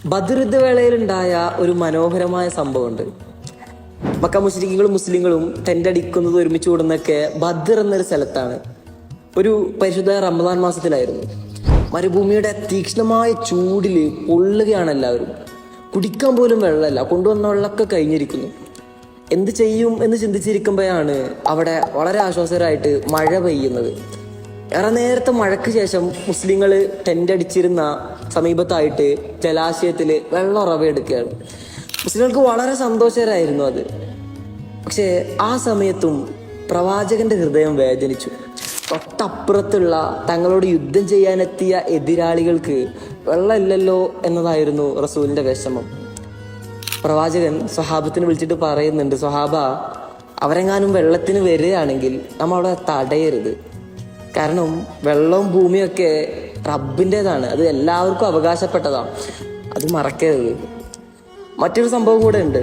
ബദ്ർ യുദ്ധവേളയിലുണ്ടായ ഒരു മനോഹരമായ സംഭവമുണ്ട്. മക്ക മുശ്രിക്കുകളും മുസ്ലിങ്ങളും ടെന്റ് അടിക്കുന്നത് ഒരുമിച്ച് കൂടുന്നൊക്കെ ബദ്ർ എന്നൊരു സ്ഥലത്താണ്. ഒരു പരിശുദ്ധ റമദാൻ മാസത്തിലായിരുന്നു. മരുഭൂമിയുടെ തീക്ഷ്ണമായ ചൂടില് പൊള്ളുകയാണ് എല്ലാവരും. കുടിക്കാൻ പോലും വെള്ളമല്ല, കൊണ്ടുവന്ന വെള്ളമൊക്കെ കഴിഞ്ഞിരിക്കുന്നു. എന്ത് ചെയ്യും എന്ന് ചിന്തിച്ചിരിക്കുമ്പോഴാണ് അവിടെ വളരെ ആശ്വാസകരമായിട്ട് മഴ പെയ്യുന്നത്. ഏറെ നേരത്തെ മഴയ്ക്ക് ശേഷം മുസ്ലിങ്ങൾ ടെന്റ് അടിച്ചിരുന്ന സമീപത്തായിട്ട് ജലാശയത്തിൽ വെള്ളം ഉറവെടുക്കുകയാണ്. മുസ്ലിങ്ങൾക്ക് വളരെ സന്തോഷകരമായിരുന്നു അത്. പക്ഷേ ആ സമയത്തും പ്രവാചകന്റെ ഹൃദയം വേദനിച്ചു. തൊട്ടപ്പുറത്തുള്ള തങ്ങളോട് യുദ്ധം ചെയ്യാനെത്തിയ എതിരാളികൾക്ക് വെള്ളമില്ലല്ലോ എന്നതായിരുന്നു റസൂലിന്റെ വിഷമം. പ്രവാചകൻ സ്വഹാബത്തിന് വിളിച്ചിട്ട് പറയുന്നുണ്ട്, സ്വഹാബ, അവരെങ്ങാനും വെള്ളത്തിന് വരികയാണെങ്കിൽ നമ്മൾ അവിടെ തടയരുത്. കാരണം വെള്ളവും ഭൂമിയൊക്കെ റബ്ബിൻ്റെതാണ്, അത് എല്ലാവർക്കും അവകാശപ്പെട്ടതാണ്, അത് മറക്കരുത്. മറ്റൊരു സംഭവം കൂടെ ഉണ്ട്.